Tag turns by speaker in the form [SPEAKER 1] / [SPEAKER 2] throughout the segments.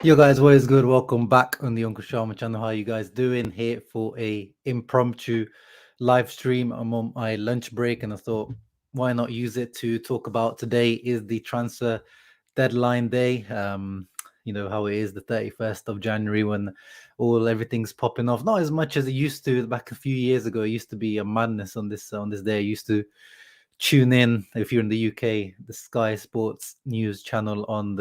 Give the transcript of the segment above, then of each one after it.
[SPEAKER 1] Yo guys, what is good? Welcome back on the Uncle Sharma channel. How you guys doing? Here for a impromptu live stream. I'm on my lunch break and I thought, why not use it to talk about today is the transfer deadline day. You know how it is, the 31st of January when everything's popping off. Not as much as it used to back a few years ago. It used to be a madness on this day. I used to tune in, if you're in the UK, the Sky Sports news channel on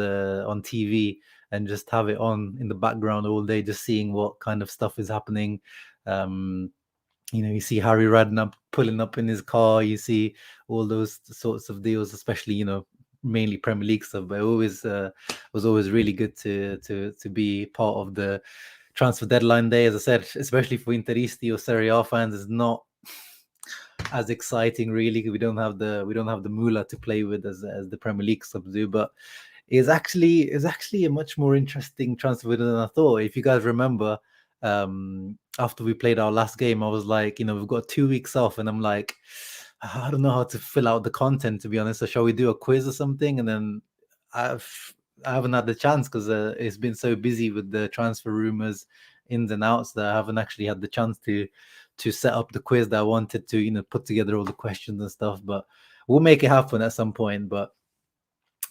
[SPEAKER 1] TV, and just have it on in the background all day, just seeing what kind of stuff is happening. You see Harry Redknapp pulling up in his car. You see all those sorts of deals, especially mainly Premier League stuff. But it always was always really good to be part of the transfer deadline day. As I said, especially for Interisti or Serie A fans, it's not as exciting really. We don't have the moolah to play with as the Premier League clubs do, but is actually a much more interesting transfer than I thought. If you guys remember, after we played our last game, I was like, we've got 2 weeks off, and I'm like, I don't know how to fill out the content, to be honest. So shall we do a quiz or something? And then I haven't had the chance because it's been so busy with the transfer rumors, ins and outs, that I haven't actually had the chance to set up the quiz that I wanted to, put together all the questions and stuff. But we'll make it happen at some point. But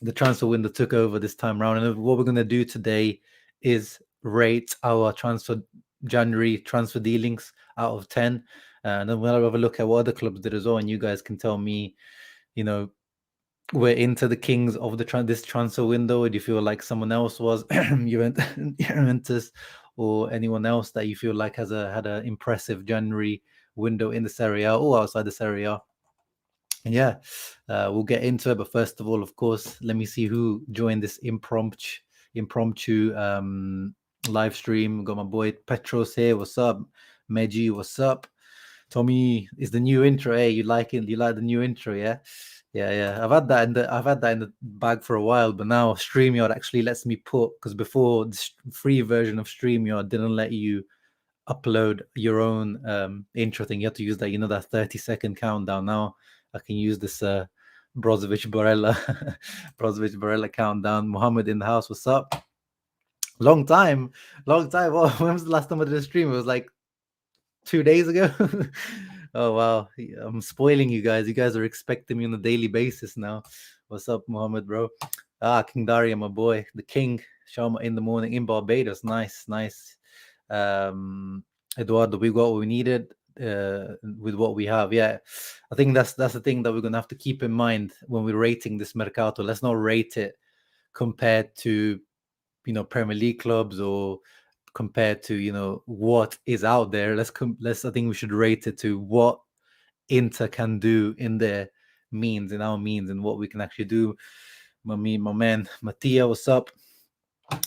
[SPEAKER 1] the transfer window took over this time around, and what we're going to do today is rate our January transfer dealings out of 10, and then we'll have a look at what other clubs did as well, and you guys can tell me, we're into the kings of this transfer window, or do you feel like someone else was, Juventus, or anyone else that you feel like had an impressive January window in the Serie A or outside the Serie A? And yeah, we'll get into it. But first of all, of course, let me see who joined this impromptu live stream. Got my boy Petros here. What's up? Meji, what's up? Tommy, is the new intro. Hey, you like it? You like the new intro? Yeah. I've had that in the bag for a while, but now StreamYard actually lets me because before the free version of StreamYard didn't let you upload your own intro thing. You have to use that, that 30-second countdown. Now I can use this Brozovic Barella countdown. Mohammed in the house. What's up? Long time. Oh, when was the last time I did a stream? It was like 2 days ago. Oh wow, I'm spoiling you guys. You guys are expecting me on a daily basis now. What's up, Mohammed, bro? King Daria, my boy, the king. Sharma in the morning in Barbados. Nice. Eduardo, we got what we needed with what we have. Yeah, I think that's the thing that we're gonna have to keep in mind when we're rating this mercato. Let's not rate it compared to Premier League clubs or compared to what is out there. Let's I think we should rate it to what Inter can do in their means, in our means, and what we can actually do. My man Mattia, what's up?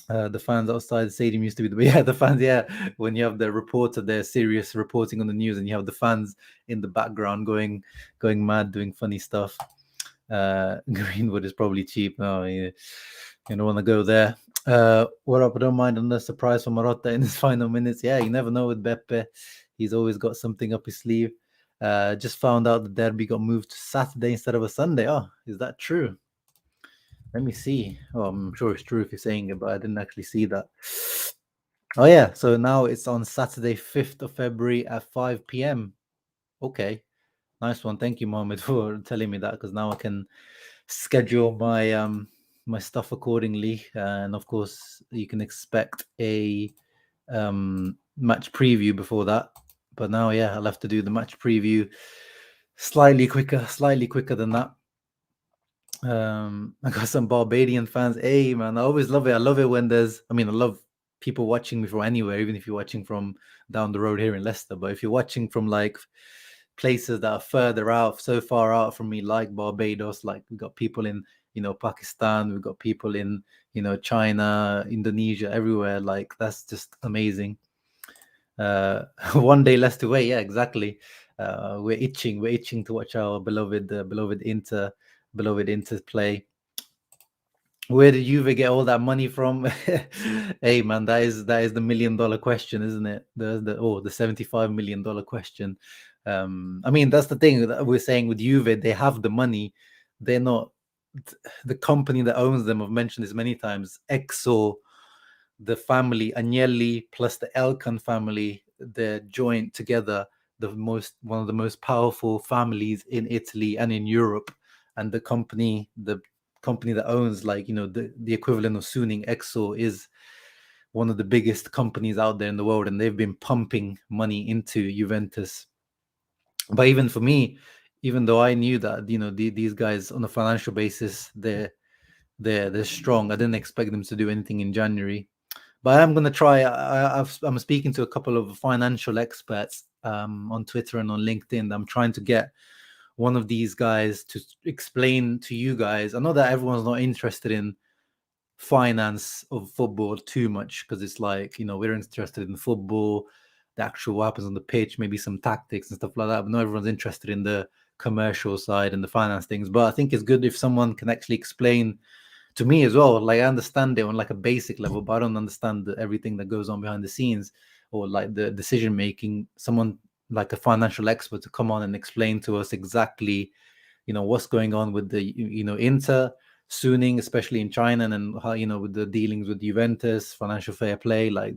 [SPEAKER 1] The fans outside the stadium used to be the fans. Yeah, when you have the reporter, they're serious reporting on the news, and you have the fans in the background going mad, doing funny stuff. Greenwood is probably cheap. No, you don't want to go there. What up? I don't mind on the surprise for Marotta in his final minutes. Yeah, you never know with Beppe. He's always got something up his sleeve. Just found out the derby got moved to Saturday instead of a Sunday. Oh, is that true? Let me see. Oh, I'm sure it's true if you're saying it, but I didn't actually see that. Oh yeah, so now it's on Saturday, 5th of February at 5 p.m. Okay, nice one. Thank you, Mohammed, for telling me that, because now I can schedule my my stuff accordingly. And of course, you can expect a match preview before that. But now, yeah, I'll have to do the match preview slightly quicker than that. I got some Barbadian fans. Hey man, I always love it. I love it when I love people watching me from anywhere, even if you're watching from down the road here in Leicester. But if you're watching from like places that are further out, so far out from me, like Barbados, like we got people in Pakistan, we've got people in China, Indonesia, everywhere. Like that's just amazing. One day less to wait. Yeah, exactly. We're itching to watch our beloved Inter play. Where did Juve get all that money from? Hey man, that is the $1 million question, isn't it? The $75 million question. That's the thing that we're saying with Juve. They have the money. They're not the company that owns them. I've mentioned this many times. Exor the family Agnelli plus the Elkan family, they're joined together, one of the most powerful families in Italy and in Europe. And the company that owns, like, the equivalent of Suning Exor, is one of the biggest companies out there in the world, and they've been pumping money into Juventus. But even for me, even though I knew that, these guys on a financial basis, they're strong, I didn't expect them to do anything in January. But I'm going to try. I'm speaking to a couple of financial experts on Twitter and on LinkedIn. I'm trying to get one of these guys to explain to you guys. I know that everyone's not interested in finance of football too much, because it's like, we're interested in football, the actual what happens on the pitch, maybe some tactics and stuff like that, but not everyone's interested in the commercial side and the finance things. But I think it's good if someone can actually explain to me as well. Like, I understand it on like a basic level, but I don't understand everything that goes on behind the scenes, or like the decision making. Someone like a financial expert to come on and explain to us exactly, what's going on with the, Inter, Suning, especially in China, and then how, with the dealings with Juventus, financial fair play, like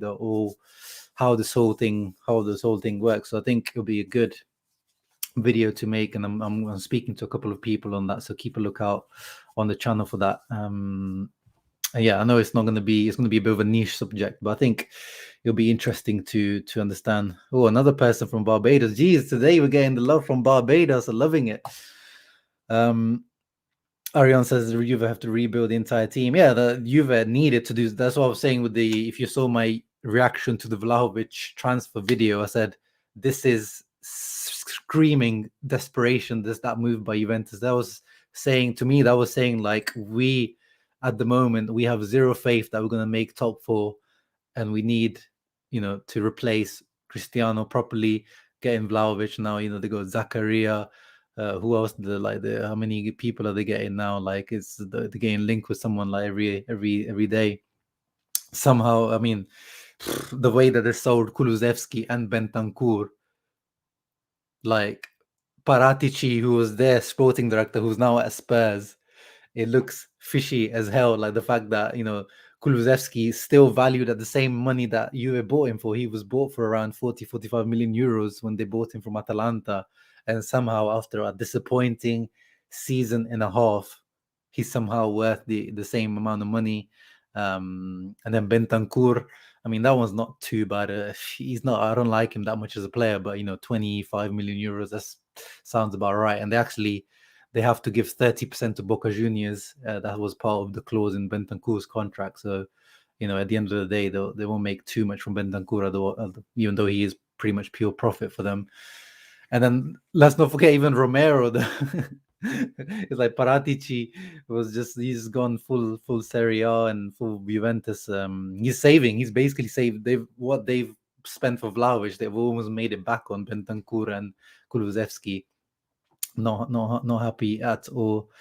[SPEAKER 1] how this whole thing works. So I think it'll be a good video to make, and I'm speaking to a couple of people on that, so keep a lookout on the channel for that. Yeah, I know it's going to be a bit of a niche subject, but I think it'll be interesting to understand. Oh, another person from Barbados. Geez, today we're getting the love from Barbados. I'm loving it. Ariane says the Juve have to rebuild the entire team. Yeah, the Juve needed to do. That's what I was saying with if you saw my reaction to the Vlahovic transfer video, I said this is screaming desperation. That move by Juventus. That was saying like, we at the moment we have zero faith that we're going to make top four, and we need, to replace Cristiano properly, getting Vlahovic now. They got Zakaria. Who else? How many people are they getting now? Like, it's they're getting linked with someone like every day. Somehow, I mean, the way that they sold Kulusevski and Bentancur, like Paratici, who was their sporting director, who's now at Spurs, it looks fishy as hell. Like the fact that, Kulusevski is still valued at the same money that Juve bought him for. He was bought for around 45 million euros when they bought him from Atalanta. And somehow, after a disappointing season and a half, he's somehow worth the same amount of money. And then Bentancur, I mean, that one's not too bad. He's not, I don't like him that much as a player, but 25 million euros, that sounds about right. And they have to give 30% to Boca Juniors. That was part of the clause in Bentancur's contract. So, at the end of the day, they won't make too much from Bentancur, even though he is pretty much pure profit for them. And then let's not forget even Romero. It's like Paratici he's gone full Serie A and full Juventus. He's basically saved. They've spent for Vlahovic, they've almost made it back on Bentancur and Kulusevski. Not happy at all.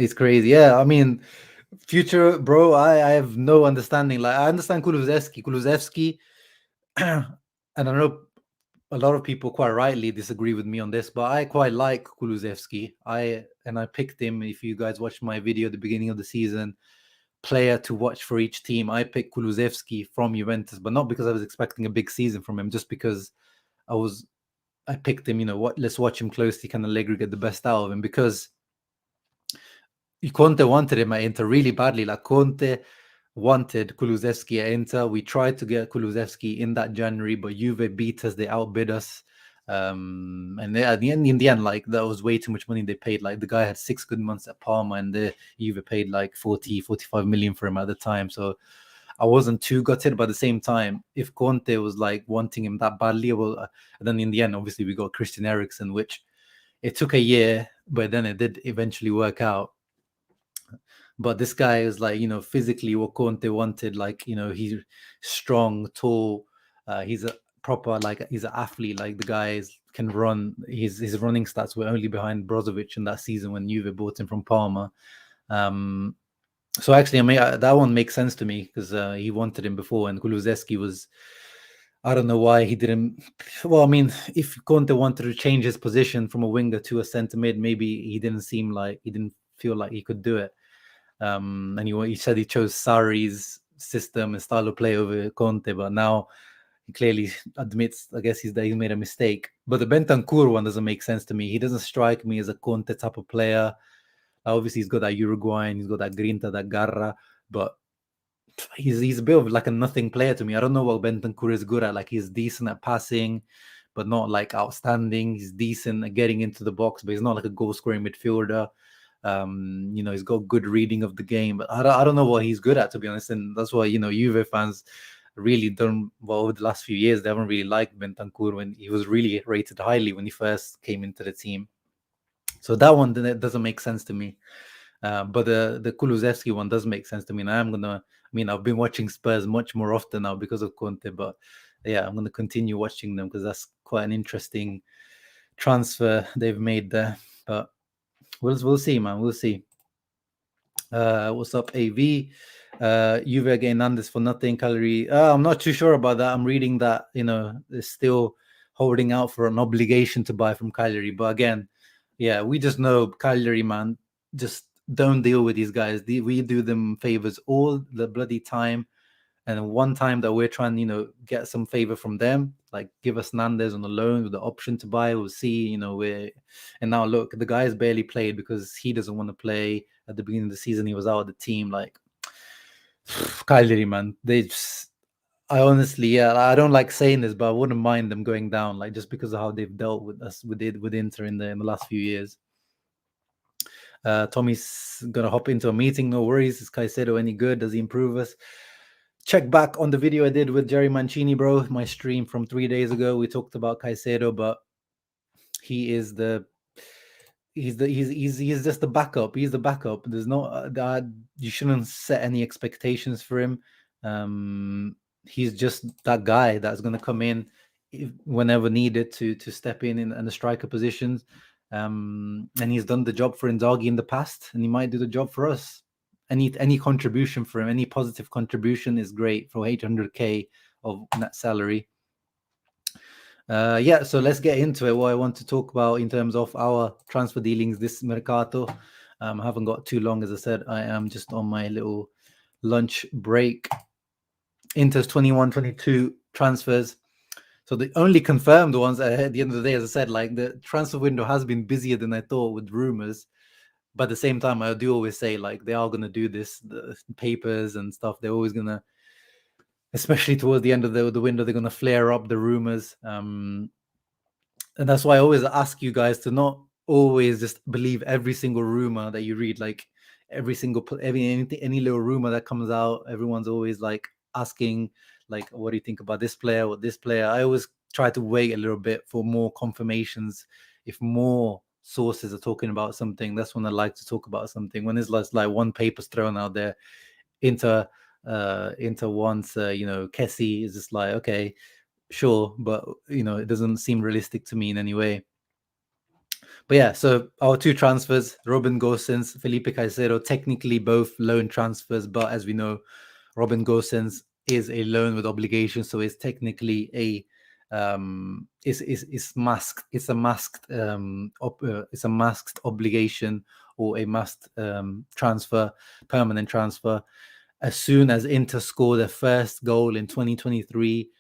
[SPEAKER 1] It's crazy. Yeah, I mean, future, bro, I have no understanding. Like, I understand Kulusevski, and I know a lot of people quite rightly disagree with me on this, but I quite like Kulusevski. I picked him. If you guys watched my video at the beginning of the season, player to watch for each team, I picked Kulusevski from Juventus, but not because I was expecting a big season from him, just because I picked him. Let's watch him closely. Can Allegri get the best out of him? Because Conte wanted him at Inter really badly. Like, Conte wanted Kulusevski at Inter. We tried to get Kulusevski in that January, but Juve beat us. They outbid us. And in the end, like, that was way too much money they paid. Like, the guy had 6 good months at Parma, and the Juve paid like 45 million for him at the time. So I wasn't too gutted, but at the same time, if Conte was like wanting him that badly, and then in the end, obviously, we got Christian Eriksen, which it took a year, but then it did eventually work out. But this guy is like, physically what Conte wanted. Like, he's strong, tall. He's a proper, like, he's an athlete. Like, the guy can run. His running stats were only behind Brozovic in that season when Juve bought him from Parma. So actually, that one makes sense to me, because he wanted him before, and Kulusevski was, I don't know why he didn't. Well, I mean, if Conte wanted to change his position from a winger to a centre mid, maybe he didn't feel like he could do it. And he said he chose Sarri's system and style of play over Conte, but now he clearly admits, I guess, that he's made a mistake. But the Bentancur one doesn't make sense to me. He doesn't strike me as a Conte type of player. Obviously, he's got that Uruguayan, he's got that grinta, that garra, but he's a bit of like a nothing player to me. I don't know what Bentancur is good at. Like, he's decent at passing, but not like outstanding. He's decent at getting into the box, but he's not like a goal scoring midfielder. He's got good reading of the game, but I don't know what he's good at, to be honest. And that's why, Juve fans really don't, well, over the last few years, they haven't really liked Bentancur when he was really rated highly when he first came into the team. So that one doesn't make sense to me. But the Kulusevski one does make sense to me. And I've been watching Spurs much more often now because of Conte, but yeah, I'm going to continue watching them because that's quite an interesting transfer they've made there. But we'll see, man. We'll see. What's up, AV? Juve again, Nandes for nothing. Cagliari. I'm not too sure about that. I'm reading that, they're still holding out for an obligation to buy from Cagliari. But again, yeah, we just know Cagliari, man, just don't deal with these guys. We do them favors all the bloody time. And one time that we're trying, get some favor from them, like give us Nandes on the loan with the option to buy, we'll see, and now look, the guy's barely played because he doesn't want to play. At the beginning of the season, he was out of the team. Like, Cagliari, man, I honestly, yeah, I don't like saying this, but I wouldn't mind them going down, like, just because of how they've dealt with us, with Inter in the last few years. Tommy's gonna hop into a meeting. No worries. Is Caicedo any good? Does he improve us? Check back on the video I did with Jerry Mancini, bro. My stream from 3 days ago. We talked about Caicedo, but he is he's just the backup. He's the backup. There's no you shouldn't set any expectations for him. He's just that guy that's going to come in whenever needed to step in the striker positions. And he's done the job for Inzaghi in the past, and he might do the job for us. Any contribution for him, any positive contribution is great for 800k of net salary. So let's get into it. What I want to talk about in terms of our transfer dealings this mercato. I haven't got too long, as I said. I am just on my little lunch break. Inter's 21-22 transfers. So the only confirmed ones at the end of the day, as I said, like, the transfer window has been busier than I thought with rumors. But at the same time, I do always say, like, they are going to do this, the papers and stuff. They're always going to, especially towards the end of the window, they're going to flare up the rumors. And that's why I always ask you guys to not always just believe every single rumor that you read. Like, any little rumor that comes out, everyone's always like asking, like, what do you think about this player or this player? I always try to wait a little bit for more confirmations. If more sources are talking about something, that's when I like to talk about something. When it's like one paper's thrown out there, Inter wants, Kessie is just like, okay, sure, but it doesn't seem realistic to me in any way. But yeah, so our two transfers, Robin Gosens, Felipe Caicedo, technically both loan transfers, but as we know, Robin Gosens is a loan with obligations, so it's technically it's masked. It's a masked obligation, or a masked transfer, permanent transfer. As soon as Inter score their first goal in 2023,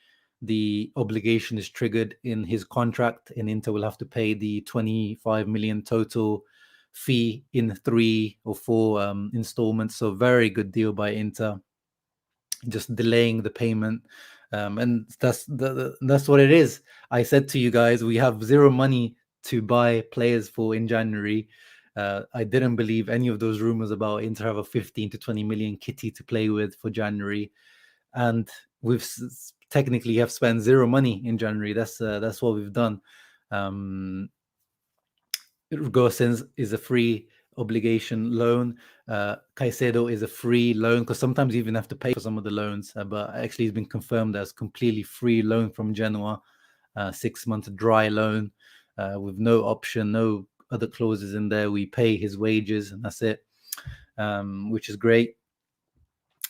[SPEAKER 1] the obligation is triggered in his contract, and Inter will have to pay the 25 million total fee in 3 or 4 installments. So very good deal by Inter, just delaying the payment. And that's what it is. I said to you guys, we have zero money to buy players for in January. I didn't believe any of those rumors about Inter have a 15 to 20 million kitty to play with for January, and we've technically have spent zero money in January. That's what we've done. Gosens is a free obligation loan. Caicedo is a free loan, because sometimes you even have to pay for some of the loans, but actually it's been confirmed as completely free loan from Genoa, 6-month dry loan with no option, no other clauses in there. We pay his wages and that's it, which is great.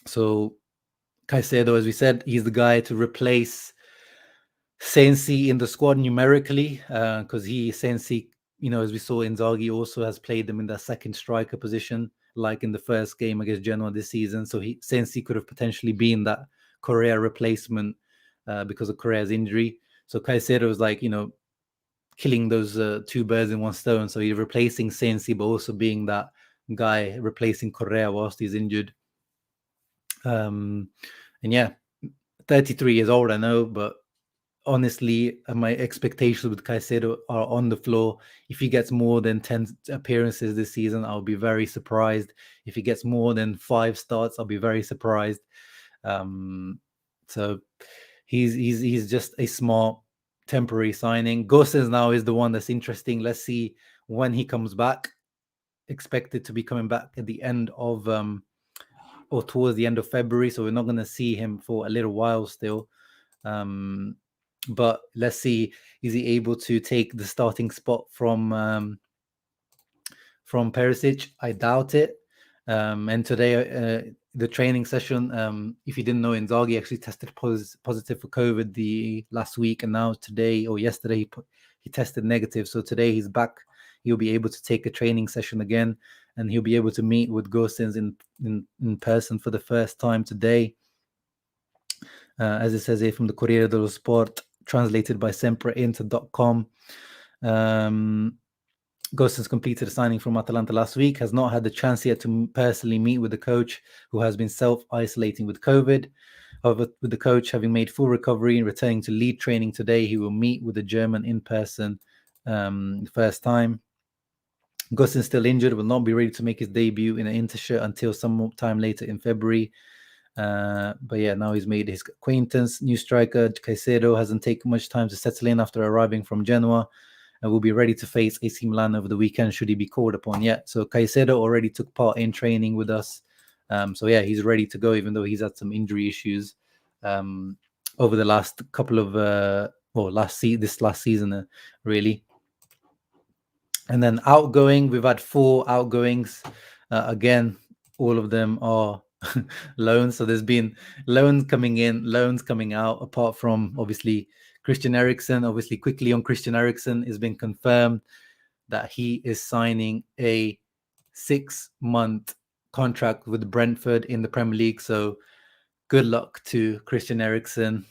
[SPEAKER 1] So Caicedo, as we said, he's the guy to replace Sensi in the squad numerically, because Sensi, as we saw, Inzaghi also has played them in that second striker position. like in the first game against Genoa this season. So Sensi could have potentially been that Correa replacement because of Correa's injury. So Caicedo was like, killing those two birds in one stone. So he's replacing Sensi, but also being that guy replacing Correa whilst he's injured. And yeah, 33 years old, I know, but honestly, my expectations with Caicedo are on the floor. If he gets more than 10 appearances this season, I'll be very surprised. If he gets more than 5 starts, I'll be very surprised. So he's just a smart temporary signing. Gosens now is the one that's interesting. Let's see when he comes back. Expected to be coming back at the end of or towards the end of February, so we're not going to see him for a little while still. But let's see, is he able to take the starting spot from Perisic? I doubt it. And today, the training session, if you didn't know, Inzaghi actually tested positive for COVID the last week, and now today or yesterday he tested negative. So today he's back. He'll be able to take a training session again, and he'll be able to meet with Gosens in person for the first time today. As it says here from the Corriere dello Sport, translated by sempreinter.com. Gosens completed a signing from Atalanta last week, has not had the chance yet to personally meet with the coach, who has been self-isolating with COVID. However, with the coach having made full recovery and returning to lead training today, he will meet with the German in person first time. Gosens, still injured, will not be ready to make his debut in an Inter shirt until some time later in February. But yeah, now he's made his acquaintance. New striker Caicedo hasn't taken much time to settle in after arriving from Genoa, and will be ready to face AC Milan over the weekend should he be called upon. Yeah, so Caicedo already took part in training with us. So yeah, he's ready to go, even though he's had some injury issues over the last couple of this last season, really. And then outgoing, we've had 4 outgoings. Again, all of them are loans. So there's been loans coming in, loans coming out, apart from obviously Christian Eriksen. Obviously, quickly on Christian Eriksen, it's been confirmed that he is signing a 6-month contract with Brentford in the Premier League. So good luck to Christian Eriksen.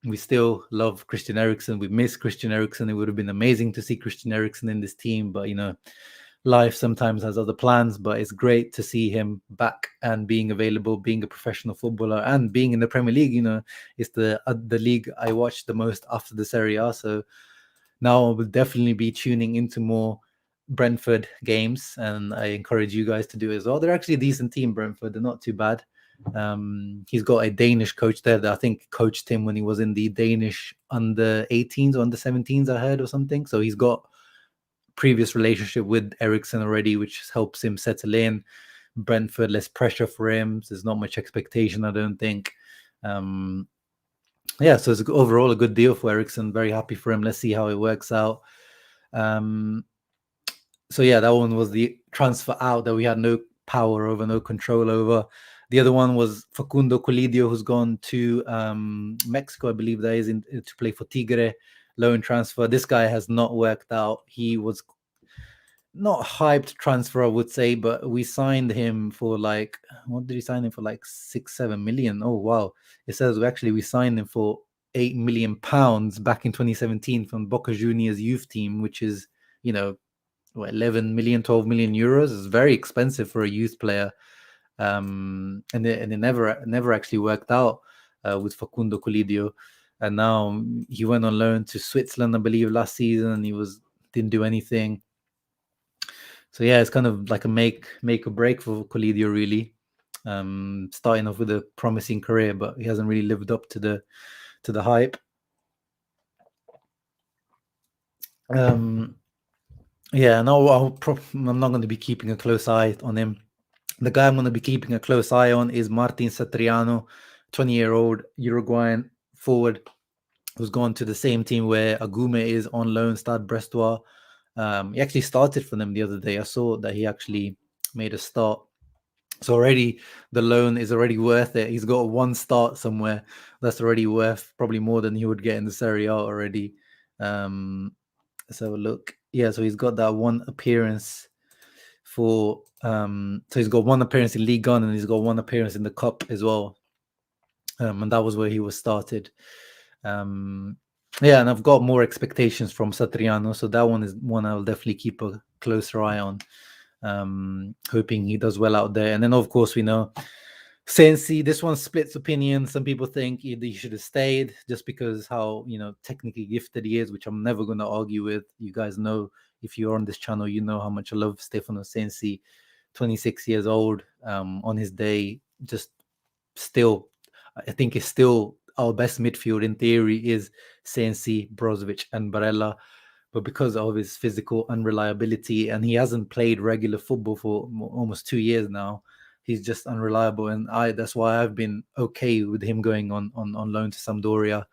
[SPEAKER 1] We still love Christian Eriksen. We miss Christian Eriksen. It would have been amazing to see Christian Eriksen in this team, but life sometimes has other plans. But it's great to see him back and being available, being a professional footballer, and being in the Premier League. It's the league I watch the most after the Serie A. So now I will definitely be tuning into more Brentford games, and I encourage you guys to do it as well. They're actually a decent team, Brentford. They're not too bad. He's got a Danish coach there that I think coached him when he was in the Danish under 18s or under 17s, I heard, or something. So he's got previous relationship with Eriksen already, which helps him settle in. Brentford, less pressure for him. So there's not much expectation, I don't think. Yeah, so it's overall a good deal for Eriksen. Very happy for him. Let's see how it works out. So yeah, that one was the transfer out that we had no power over, no control over. The other one was Facundo Colidio, who's gone to Mexico, I believe that is, to play for Tigre, loan transfer. This guy has not worked out. He was not hyped transfer, I would say, but we signed him for what did he sign him for? 6-7 million. Oh wow. It says we signed him for £8 million back in 2017 from Boca Juniors youth team, which is 11 million, 12 million euros. Is very expensive for a youth player. And it never actually worked out with Facundo Colidio. And now he went on loan to Switzerland, I believe, last season, and didn't do anything. So yeah, it's kind of like a make or break for Colidio, really. Starting off with a promising career, but he hasn't really lived up to the hype. Yeah, no, I'm not going to be keeping a close eye on him. The guy I'm going to be keeping a close eye on is Martin Satriano, 20-year-old Uruguayan forward who's gone to the same team where Agume is on loan, Stade Brestois. He actually started for them the other day. I saw that he actually made a start. So already the loan is already worth it. He's got 1 start somewhere. That's already worth probably more than he would get in the Serie A already. Let's have a look. Yeah, so he's got that 1 appearance for so he's got one appearance in League One and he's got one appearance in the Cup as well. And that was where he was started. Yeah, and I've got more expectations from Satriano, so that one is one I'll definitely keep a closer eye on. Hoping he does well out there. And then of course we know Sensi, this one splits opinion. Some people think he should have stayed just because how technically gifted he is, which I'm never going to argue with. You guys know, if you're on this channel, you know how much I love Stefano Sensi. 26 years old, on his day, just still, I think it's still our best midfield in theory is Sensi, Brozovic, and Barella. But because of his physical unreliability, and he hasn't played regular football for almost 2 years now, he's just unreliable. And that's why I've been okay with him going on loan to Sampdoria,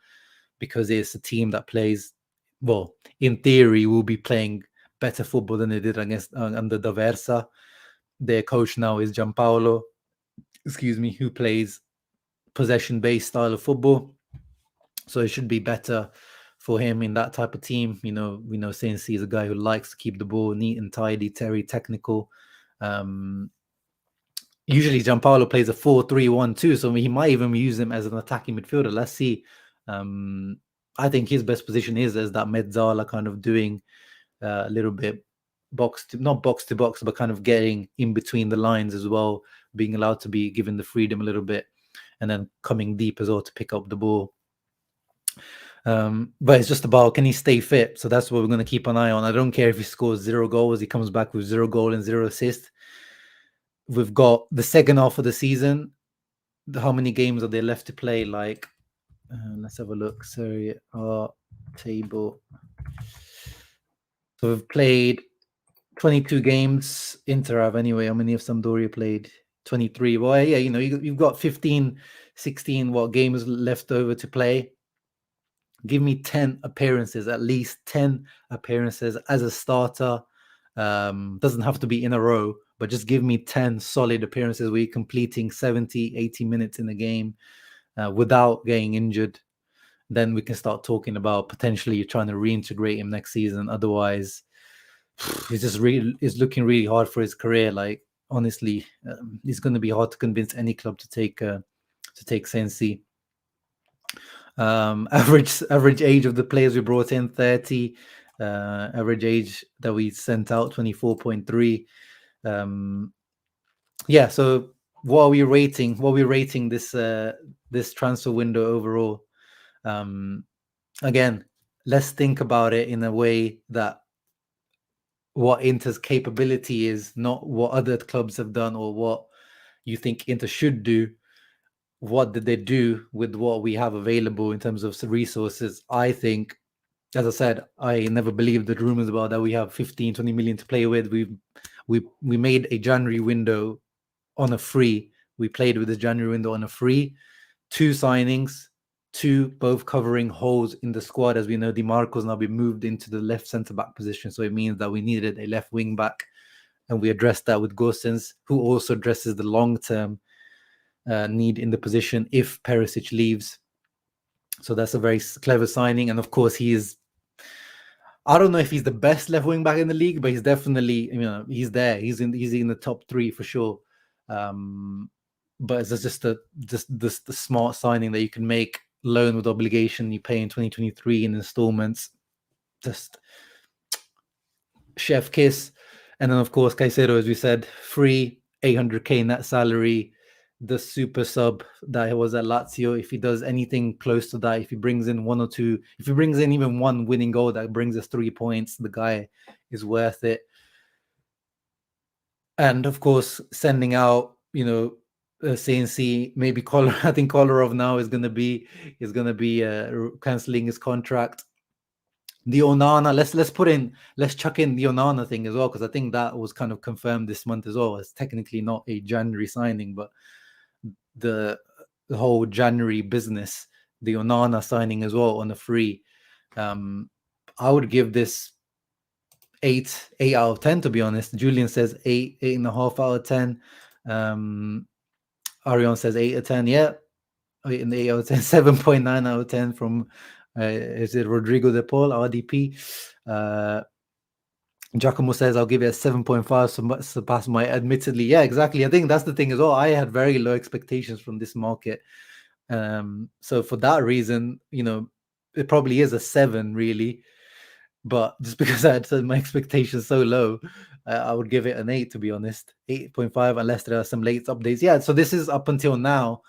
[SPEAKER 1] because it's a team that plays, well, in theory, will be playing better football than they did against under D'Aversa. Their coach now is Gianpaolo, who plays possession-based style of football. So it should be better for him in that type of team. We know Sensi is a guy who likes to keep the ball neat and tidy, very technical. Usually Gianpaolo plays a 4-3-1-2, so he might even use him as an attacking midfielder. Let's see. I think his best position is as that mezzala, kind of doing a little bit not box to box, but kind of getting in between the lines as well, being allowed to be given the freedom a little bit, and then coming deep as well to pick up the ball. But it's just about, can he stay fit? So that's what we're going to keep an eye on. I don't care if he scores 0 goals, he comes back with 0 goal and 0 assist. We've got the second half of the season. How many games are there left to play? Like, let's have a look. Serie A table. So we've played 22 games. Inter have anyway. How many have Sampdoria played? 23. Well, yeah, you've got 15, 16 games left over to play. Give me 10 appearances, at least 10 appearances as a starter. Doesn't have to be in a row, but just give me 10 solid appearances where you're completing 70, 80 minutes in a game without getting injured. Then we can start talking about potentially you're trying to reintegrate him next season. Otherwise, it's looking really hard for his career. Like, honestly, it's going to be hard to convince any club to take Sensi. Average age of the players we brought in, 30. Average age that we sent out, 24.3. Yeah, so what are we rating this transfer window overall? Again, let's think about it in a way that what Inter's capability is, not what other clubs have done or what you think Inter should do. What did they do with what we have available in terms of resources? I think, as I said, I never believed the rumors about that we have 15, 20 million to play with. We made a January window on a free. We played with this January window on a free. 2 signings, 2 both covering holes in the squad. As we know, Di Marco's now been moved into the left centre-back position, so it means that we needed a left wing-back, and we addressed that with Gosens, who also addresses the long-term need in the position if Perisic leaves. So that's a very clever signing. And of course, I don't know if he's the best left wing back in the league, but he's definitely, he's there. He's in the top 3 for sure. But it's just the smart signing that you can make, loan with obligation. You pay in 2023 in installments. Just chef kiss. And then of course Caicedo, as we said, free, 800k net salary, the super sub that he was at Lazio. If he does anything close to that, if he brings in 1 or 2, if he brings in even 1 winning goal that brings us 3 points, the guy is worth it. And of course, sending out, Sensi, maybe I think Kolarov now is going to be cancelling his contract. The Onana, let's chuck in the Onana thing as well, because I think that was kind of confirmed this month as well. It's technically not a January signing, but the whole January business, the Onana signing as well on a free. I would give this 8 out of 10, to be honest. Julian says 8.5 out of 10. Arion says 8 out of 10. Yeah, 8 out of 10. 7.9 out of 10 from is it Rodrigo De Paul, RDP? Giacomo says I'll give it a 7.5, surpass my admittedly. Yeah, exactly. I think that's the thing as well. I had very low expectations from this market. So for that reason, it probably is a 7 really. But just because I had set my expectations so low, I would give it an 8, to be honest. 8.5, unless there are some late updates. Yeah, so this is up until now.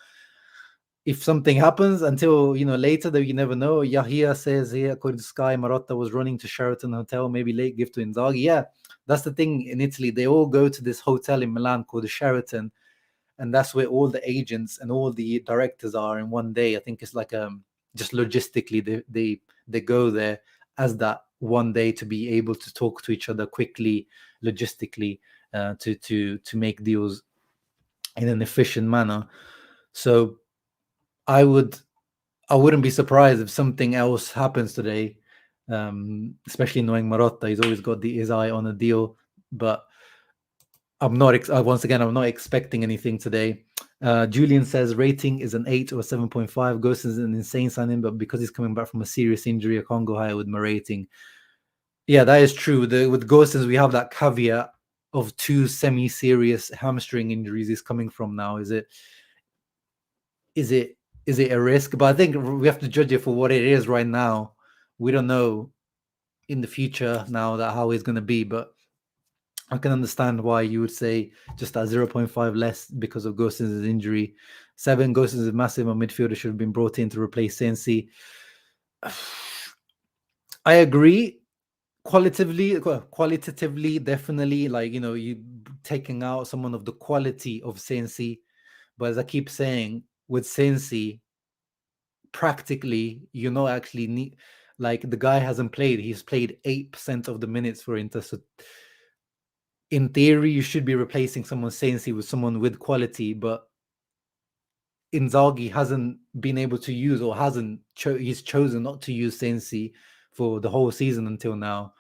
[SPEAKER 1] If something happens until later, that you never know. Yahia says here, according to Sky, Marotta was running to Sheraton Hotel, maybe late gift to Inzaghi. Yeah, that's the thing in Italy. They all go to this hotel in Milan called the Sheraton, and that's where all the agents and all the directors are in one day. I think it's like just logistically they go there as that one day to be able to talk to each other quickly, logistically, to make deals in an efficient manner. So I wouldn't be surprised if something else happens today, especially knowing Marotta. He's always got his eye on a deal, but I'm not. Once again, I'm not expecting anything today. Julian says rating is an 8 or 7.5. Ghost is an insane signing, but because he's coming back from a serious injury, I can't go higher with my rating. Yeah, that is true. With Gosens, we have that caveat of 2 semi-serious hamstring injuries he's coming from now. Is it a risk? But I think we have to judge it for what it is right now. We don't know in the future now that how he's going to be, but I can understand why you would say just that 0.5 less because of Gosens' injury. 7, Gosens is massive. A midfielder should have been brought in to replace Sensi. I agree. Qualitatively, definitely, like, you taking out someone of the quality of Sensi. But as I keep saying, with Sensi, practically, actually need, like, the guy hasn't played. He's played 8% of the minutes for Inter. So in theory, you should be replacing someone Sensi with someone with quality, but Inzaghi hasn't been able to use, or he's chosen not to use Sensi for the whole season until now.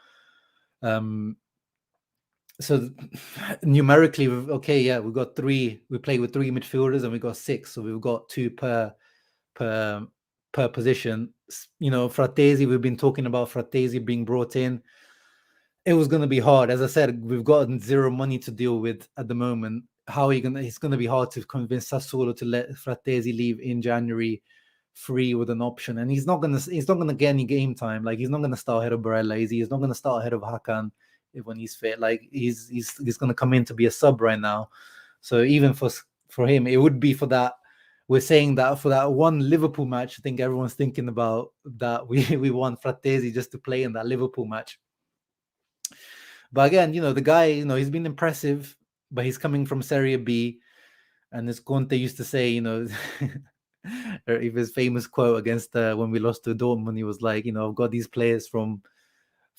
[SPEAKER 1] So numerically, we've got 3. We play with 3 midfielders and we've got 6, so we've got 2 per position. Fratesi, we've been talking about Fratesi being brought in. It was going to be hard. As I said, we've got 0 money to deal with at the moment. How are you gonna? It's going to be hard to convince Sassuolo to let Fratesi leave in January free with an option, and he's not gonna get any game time. Like, he's not gonna start ahead of Barella. He's not gonna start ahead of Hakan when he's fit. Like, he's gonna come in to be a sub right now. So even for him, it would be for that. We're saying that for that one Liverpool match, I think everyone's thinking about that. We want Fratesi just to play in that Liverpool match. But again, the guy, he's been impressive, but he's coming from Serie B. And as Conte used to say, if his famous quote against when we lost to Dortmund, he was like, I've got these players from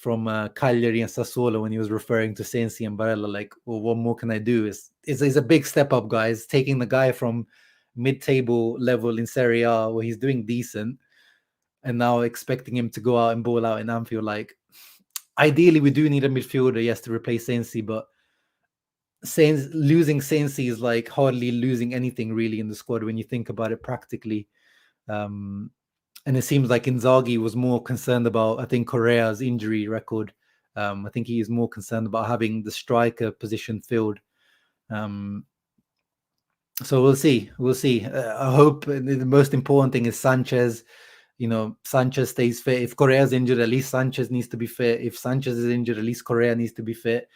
[SPEAKER 1] Cagliari and Sassuolo, when he was referring to Sensi and Barella. Like, well, what more can I do? It's a big step up, guys. Taking the guy from mid-table level in Serie A, where he's doing decent, and now expecting him to go out and ball out in Anfield. Like, ideally, we do need a midfielder, yes, to replace Sensi, but losing Sensi is like hardly losing anything really in the squad when you think about it practically. And it seems like Inzaghi was more concerned about, I think, Correa's injury record. I think he is more concerned about having the striker position filled. So we'll see. I hope the most important thing is Sanchez. Sanchez stays fit. If Correa's injured, at least Sanchez needs to be fit. If Sanchez is injured, at least Correa needs to be fit.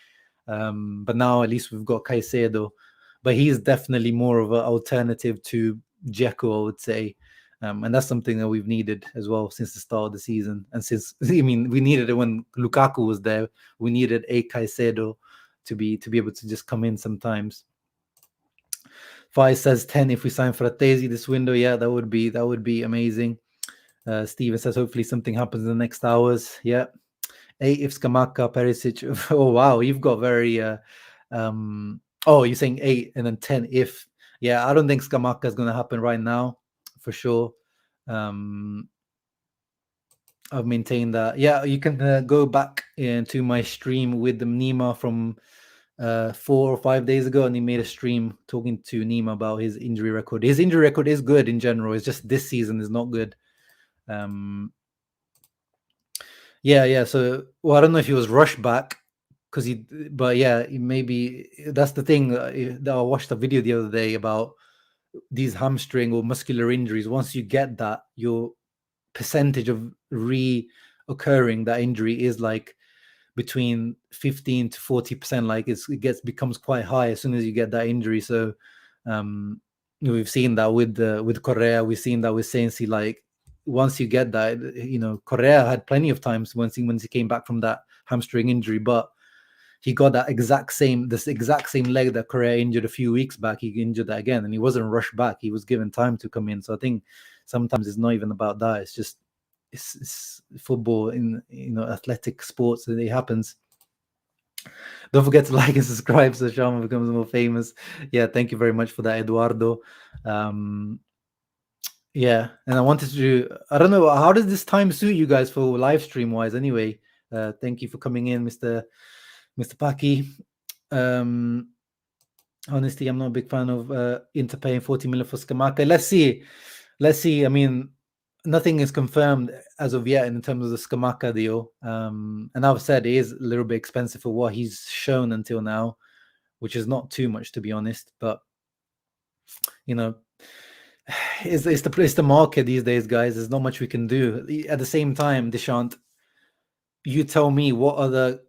[SPEAKER 1] But now at least we've got Caicedo. But he's definitely more of an alternative to Dzeko, I would say. And that's something that we've needed as well since the start of the season. And we needed it when Lukaku was there. We needed a Caicedo to be able to just come in sometimes. Fai says 10 if we sign Fratesi this window. Yeah, that would be amazing. Steven says hopefully something happens in the next hours. Yeah. 8 if Scamacca, Perisic. Oh wow, you've got very you're saying 8 and then 10 if. Yeah, I don't think Scamacca is going to happen right now for sure. I've maintained that. Yeah, you can go back into my stream with the Nima from 4 or 5 days ago, and he made a stream talking to Nima about his injury record. His injury record is good in general. It's just this season is not good. Yeah. So, I don't know if he was rushed back, because he. But yeah, maybe that's the thing. I watched a video the other day about these hamstring or muscular injuries. Once you get that, your percentage of reoccurring that injury is like between 15 to 40%. Like becomes quite high as soon as you get that injury. So we've seen that with Correa, we've seen that with Sensi. Like once you get that, Correa had plenty of times once he came back from that hamstring injury, but he got this exact same leg that Correa injured a few weeks back. He injured that again, and he wasn't rushed back. He was given time to come in. So I think sometimes it's not even about that. It's just it's football, in athletic sports, and it happens. Don't forget to like and subscribe so Sharma becomes more famous. Yeah, thank you very much for that, Eduardo. Yeah, and I don't know, how does this time suit you guys for live stream wise anyway? Thank you for coming in, Mr. Paki. Honestly, I'm not a big fan of Inter paying 40 million for Scamacca. Let's see. I mean, nothing is confirmed as of yet in terms of the Scamacca deal. And I've said it is a little bit expensive for what he's shown until now, which is not too much, to be honest. But it's the market these days, guys. There's not much we can do. At the same time, Deshant, you tell me what other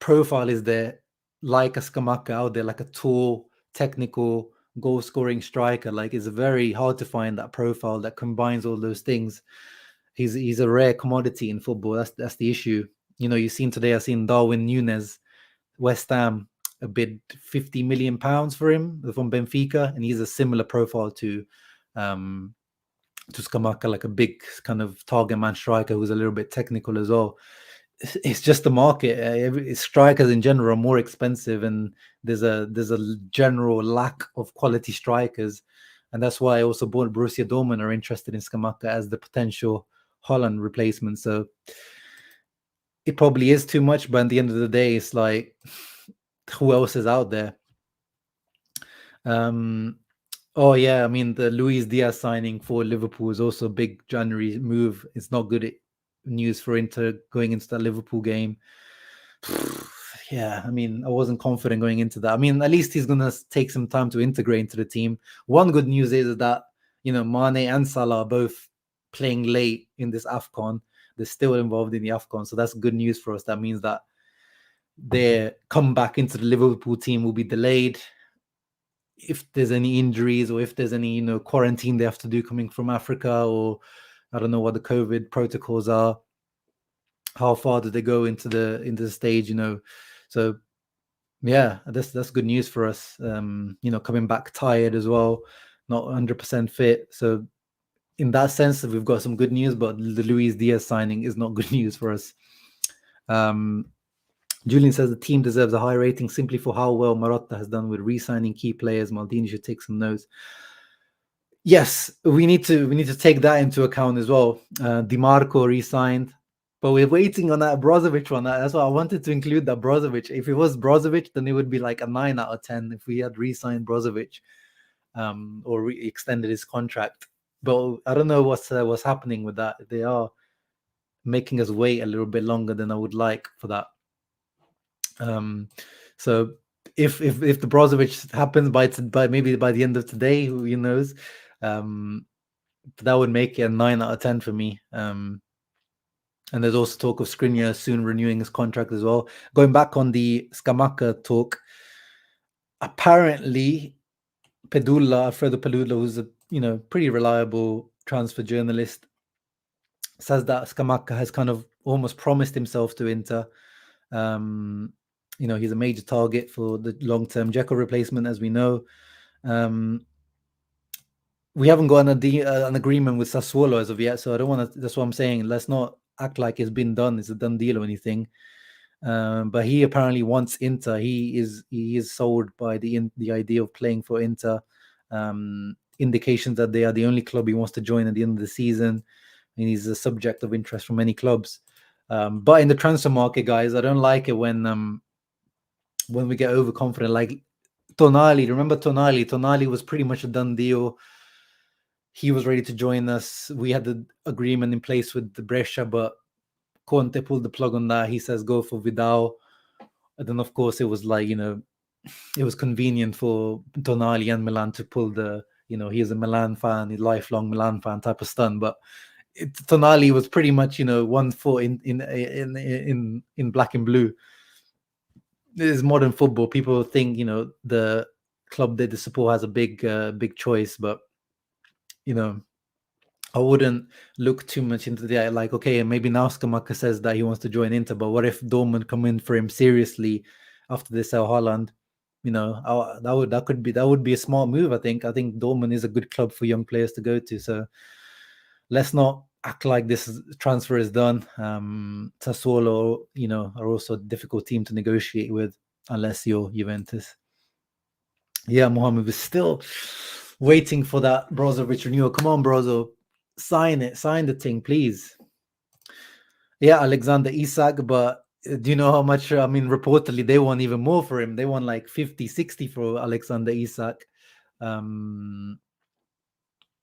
[SPEAKER 1] profile is there like a Scamacca out there, like a tall, technical, goal-scoring striker. Like, it's very hard to find that profile that combines all those things. He's a rare commodity in football. That's the issue. You've seen today, I've seen Darwin Núñez, West Ham, bid £50 million for him from Benfica, and he's a similar profile to Scamacca, like a big kind of target man striker who's a little bit technical as well. It's just the market. Strikers in general are more expensive, and there's a general lack of quality strikers, and that's why also Borussia Dortmund are interested in Scamacca as the potential Holland replacement. So it probably is too much, but at the end of the day, it's like, who else is out there? Oh yeah, I mean, the Luis Diaz signing for Liverpool is also a big January move. It's not good news for Inter going into that Liverpool game. Yeah, I mean, I wasn't confident going into that. I mean, at least he's gonna take some time to integrate into the team. One good news is that Mane and Salah are both playing late in this AFCON. They're still involved in the AFCON, so that's good news for us. That means that their comeback into the Liverpool team will be delayed. If there's any injuries or if there's any quarantine they have to do coming from Africa, or I don't know what the COVID protocols are, how far do they go into the stage, so yeah, that's good news for us. Coming back tired as well, not 100% fit. So in that sense, we've got some good news, but the Luis Diaz signing is not good news for us. Julian says the team deserves a high rating simply for how well Marotta has done with re-signing key players. Maldini should take some notes. Yes, we need to take that into account as well. Di Marco re-signed, but we're waiting on that Brozovic one. That's why I wanted to include that Brozovic. If it was Brozovic, then it would be like a 9 out of 10 if we had re-signed Brozovic, or extended his contract. But I don't know what's happening with that. They are making us wait a little bit longer than I would like for that. So if the Brozovic happens by maybe by the end of today, who knows, that would make it a 9 out of 10 for me. And there's also talk of Skriniar soon renewing his contract as well. Going back on the Scamacca talk, apparently Alfredo Pedulla, who's a pretty reliable transfer journalist, says that Scamacca has kind of almost promised himself to Inter. He's a major target for the long-term Dzeko replacement, as we know. We haven't got an agreement with Sassuolo as of yet, so I don't want to. That's what I'm saying. Let's not act like it's been done. It's a done deal or anything. But he apparently wants Inter. He is sold by the idea of playing for Inter. Indications that they are the only club he wants to join at the end of the season, and he's a subject of interest from many clubs. But in the transfer market, guys, I don't like it when we get overconfident. Like Tonali, remember Tonali? Tonali was pretty much a done deal. He was ready to join us. We had the agreement in place with the Brescia, but Conte pulled the plug on that. He says go for Vidal. And then, of course, it was like, it was convenient for Tonali and Milan to pull the, he's a Milan fan, a lifelong Milan fan type of stunt. But Tonali was pretty much, 1 foot in black and blue. This is modern football. People think, the club that they support has a big choice, but I wouldn't look too much into that. Like, okay, maybe now Skamaka says that he wants to join Inter, but what if Dortmund come in for him seriously after they sell Haaland? That would be a smart move. I think Dortmund is a good club for young players to go to. So let's not act like this transfer is done. Sassuolo, are also a difficult team to negotiate with unless you're Juventus. Yeah, Mohamed is still waiting for that Brozovic renewal. Come on, Brozo. Sign the thing, please. Yeah, Alexander Isak, but do you know how much? I mean, reportedly they want even more for him. They want like 50, 60 for Alexander Isak. And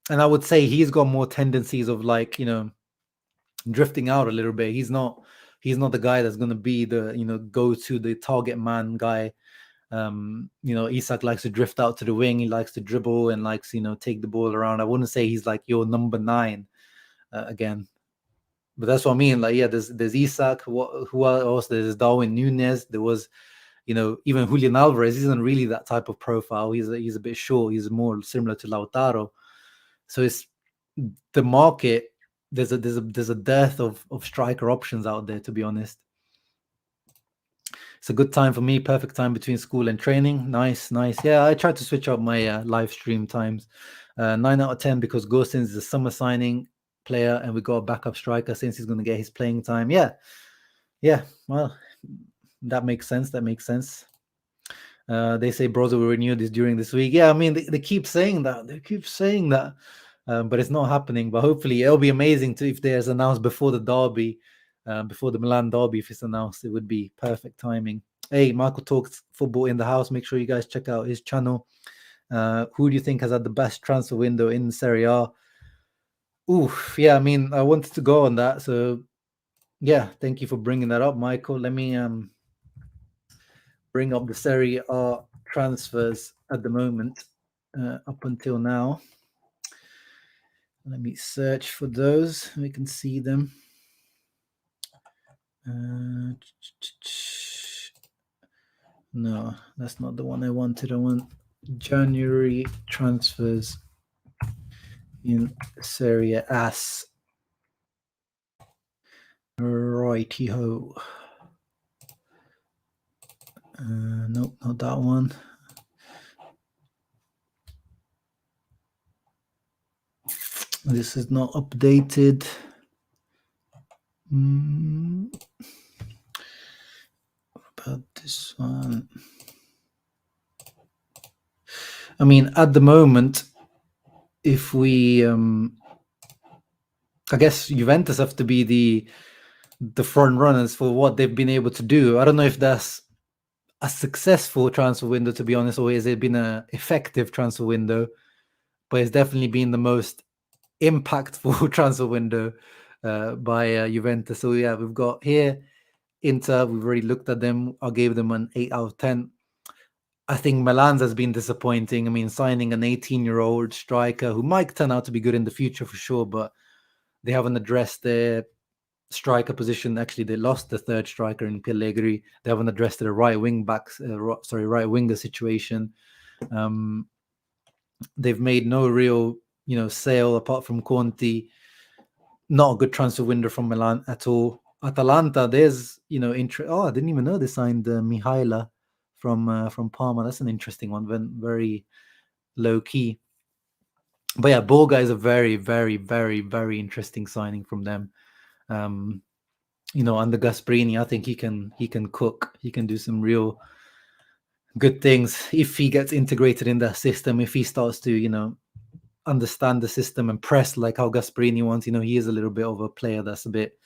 [SPEAKER 1] I would say he's got more tendencies of like, drifting out a little bit. He's not the guy that's going to be the, go to the target man guy. Isak likes to drift out to the wing. He likes to dribble and likes, take the ball around. I wouldn't say he's like your number 9 again. But that's what I mean. Like, yeah, there's Isak. Who else? There's Darwin Núñez. There was, even Julian Alvarez isn't really that type of profile. He's a bit short. He's more similar to Lautaro. So it's the market. There's a dearth of striker options out there, to be honest. It's a good time for me. Perfect time between school and training. Nice. Yeah, I tried to switch up my live stream times. 9 out of 10 because Gosens is a summer signing player and we got a backup striker since he's going to get his playing time. Yeah. Well, that makes sense. They say Brozo will renew this during this week. Yeah, I mean, they keep saying that. But it's not happening. But hopefully it'll be amazing if there's announced before the derby. Before the Milan derby, if it's announced, it would be perfect timing. Hey, Marco talks football in the house. Make sure you guys check out his channel. Who do you think has had the best transfer window in Serie A? Oof, yeah, I mean, I wanted to go on that. So, yeah, thank you for bringing that up, Michael. Let me bring up the Serie A transfers at the moment, up until now. Let me search for those. We can see them. No, that's not the one I wanted. I want January transfers in Serie A. Righty-ho. Nope, not that one. This is not updated. About this one. I mean, at the moment, if we, I guess Juventus have to be the front runners for what they've been able to do. I don't know if that's a successful transfer window, to be honest, or has it been an effective transfer window? But it's definitely been the most impactful transfer window by Juventus. So yeah, we've got here Inter. We've already looked at them. I gave them an 8 out of 10. I think Milan's has been disappointing. I mean, signing an 18-year-old striker who might turn out to be good in the future for sure, but they haven't addressed their striker position. Actually, they lost the third striker in Pellegrini. They haven't addressed the right winger situation. They've made no real, sale apart from Conti. Not a good transfer window from Milan at all. Atalanta, there's, interest. Oh, I didn't even know they signed Mihaila from Parma. That's an interesting one. Very low key. But yeah, Borga is a very, very, very, very interesting signing from them. Under Gasperini, I think he can cook. He can do some real good things if he gets integrated in that system. If he starts to, understand the system and press like how Gasperini wants. He is a little bit of a player that's a bit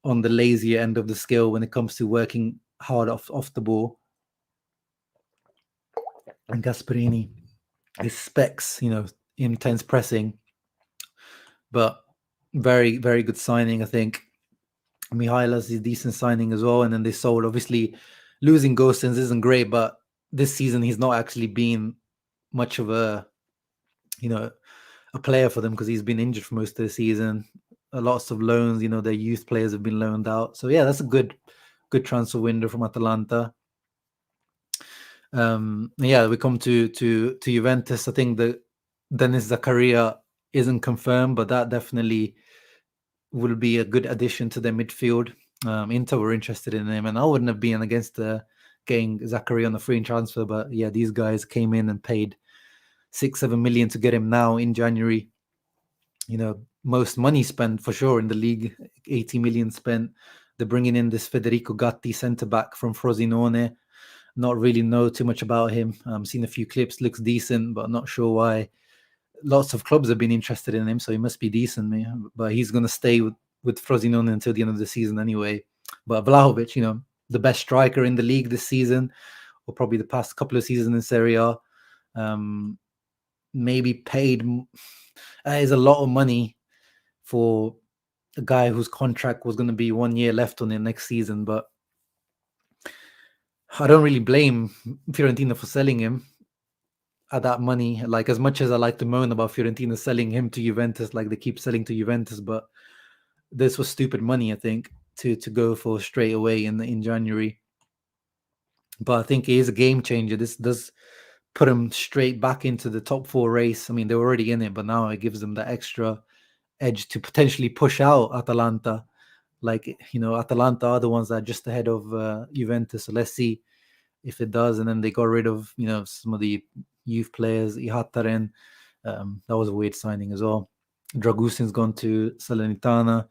[SPEAKER 1] on the lazier end of the scale when it comes to working hard off the ball. And Gasperini expects, intense pressing, but very, very good signing, I think. Mihailas is a decent signing as well. And then they sold, obviously, losing Gosens isn't great, but this season he's not actually been much of a, a player for them because he's been injured for most of the season. Lots of loans, their youth players have been loaned out. So yeah, that's a good transfer window from Atalanta. Yeah, we come to Juventus. I think that Dennis Zakaria isn't confirmed, but that definitely will be a good addition to their midfield. Inter were interested in him, and I wouldn't have been against getting Zakaria on a free transfer. But yeah, these guys came in and paid 6-7 million to get him now in January. Most money spent for sure in the league, 80 million spent. They're bringing in this Federico Gatti centre back from Frosinone. Not really know too much about him. Seen a few clips, looks decent, but not sure why. Lots of clubs have been interested in him, so he must be decent, man. But he's going to stay with Frosinone until the end of the season anyway. But Vlahovic, the best striker in the league this season, or probably the past couple of seasons in Serie A. Maybe paid is a lot of money for a guy whose contract was going to be 1 year left on it next season. But I don't really blame Fiorentina for selling him at that money. Like, as much as I like to moan about Fiorentina selling him to Juventus, like they keep selling to Juventus, but this was stupid money, I think, to go for straight away in January. But I think he is a game changer. This does put him straight back into the top 4 race. I mean, they're already in it, but now it gives them that extra edge to potentially push out Atalanta. Like, Atalanta are the ones that are just ahead of Juventus. So let's see if it does. And then they got rid of, some of the youth players. Ihataren, that was a weird signing as well. Dragusin's gone to Salernitana.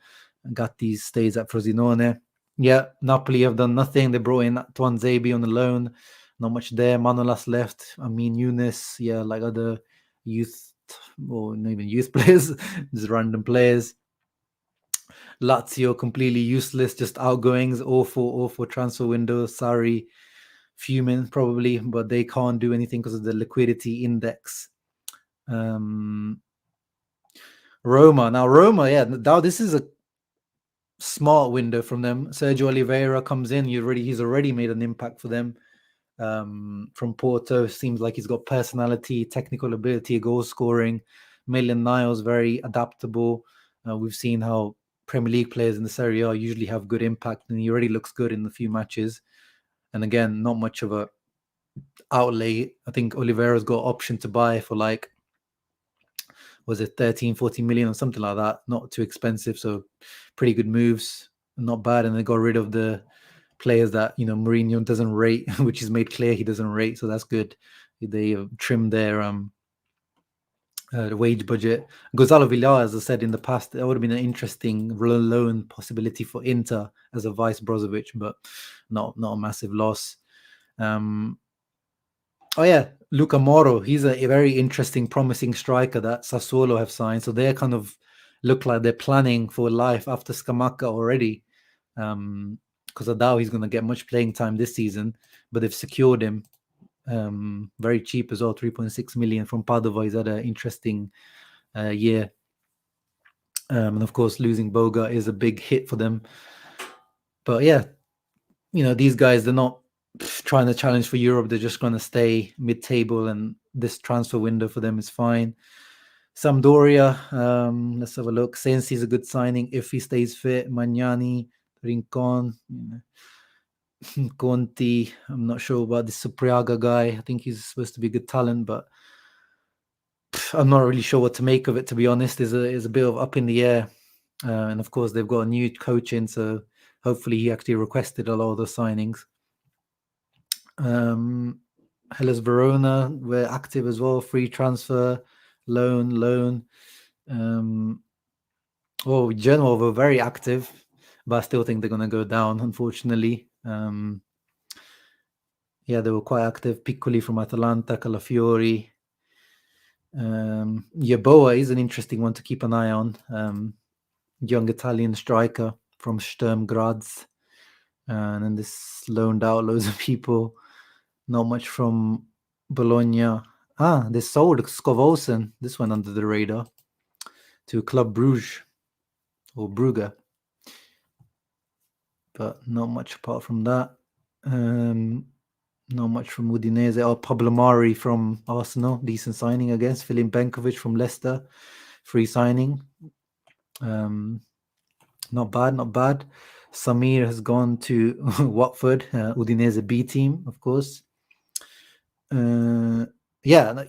[SPEAKER 1] Gatti stays at Frosinone. Yeah, Napoli have done nothing. They brought in Tuan Zabi on the loan. Not much there. Manolas left. Amin Younes, yeah, like other youth, or not even youth players, just random players. Lazio completely useless, just outgoings, awful transfer window. Sorry, fuming probably, but they can't do anything because of the liquidity index. Roma. Now Roma, yeah, now this is a smart window from them. Sergio Oliveira comes in. He's already made an impact for them. From Porto, seems like he's got personality, technical ability, goal scoring. Maitland Niles very adaptable. We've seen how Premier League players in the Serie A usually have good impact, and he already looks good in a few matches. And again, not much of a outlay. I think Oliveira's got option to buy for like, was it 13, 14 million or something like that? Not too expensive, so pretty good moves, not bad. And they got rid of the players that Mourinho doesn't rate, which is made clear he doesn't rate, so that's good. They trimmed their wage budget. Gonzalo Villar, as I said in the past, that would have been an interesting loan possibility for Inter as a vice Brozovic, but not a massive loss. Oh yeah, Luca Moro. He's a very interesting, promising striker that Sassuolo have signed. So they kind of look like they're planning for life after Scamacca already. Because I doubt he's going to get much playing time this season, but they've secured him very cheap as well, 3.6 million from Padova. He's had an interesting year. And of course, losing Boga is a big hit for them. But yeah, these guys, they're not trying to challenge for Europe. They're just going to stay mid-table, and this transfer window for them is fine. Sampdoria, let's have a look. Sensi is a good signing if he stays fit. Magnani, Rincon, Conti. I'm not sure about the Supriaga guy. I think he's supposed to be a good talent, but I'm not really sure what to make of it, to be honest. Is a bit of up in the air. And of course, they've got a new coach in, so hopefully he actually requested a lot of the signings. Hellas Verona were active as well. Free transfer, loan. Genoa were very active, but I still think they're going to go down, unfortunately. Yeah, they were quite active. Piccoli from Atalanta, Calafiori. Yeboah is an interesting one to keep an eye on. Young Italian striker from Sturm Graz. And then this loaned out loads of people. Not much from Bologna. They sold Skovolsen. This went under the radar to Club Bruges or Brugge. but not much apart from that. Not much from Udinese. Oh, Pablo Mari from Arsenal, decent signing, I guess. Filip Benkovic from Leicester, free signing. Not bad, not bad. Samir has gone to Watford, Udinese B team, of course. Yeah,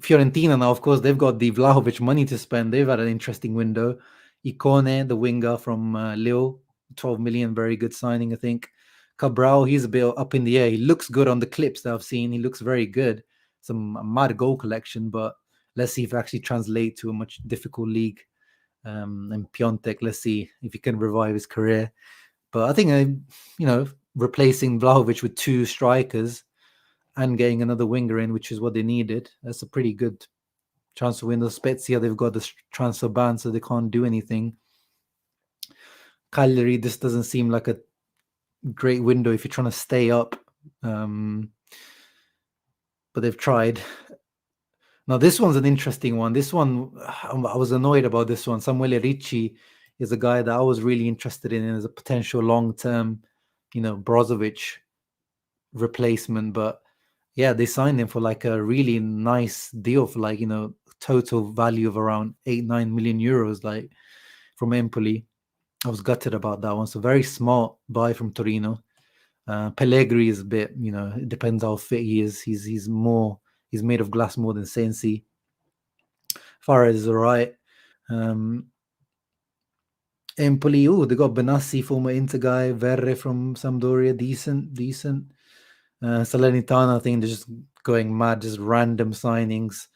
[SPEAKER 1] Fiorentina now, of course, they've got the Vlahovic money to spend. They've had an interesting window. Icone, the winger from Lille, 12 million, very good signing, I think. Cabral, he's a bit up in the air. He looks good on the clips that I've seen. He looks very good. Some mad goal collection, but let's see if it actually translates to a much difficult league. And Piontek, let's see if he can revive his career. But I think, replacing Vlahovic with two strikers and getting another winger in, which is what they needed, that's a pretty good transfer window. Spezia, they've got the transfer ban, so they can't do anything. Cagliari, this doesn't seem like a great window if you're trying to stay up. But they've tried. Now, this one's an interesting one. This one, I was annoyed about this one. Samuele Ricci is a guy that I was really interested in as a potential long-term, Brozovic replacement. But yeah, they signed him for like a really nice deal for like, total value of around 8-9 million euros, like from Empoli. I was gutted about that one. So very smart buy from Torino. Pellegrini is a bit, it depends how fit he is. He's made of glass more than Sensi. Fares is all right. Empoli, they got Benassi, former Inter guy. Verre from Sampdoria, decent. Salernitana, I think they're just going mad, just random signings.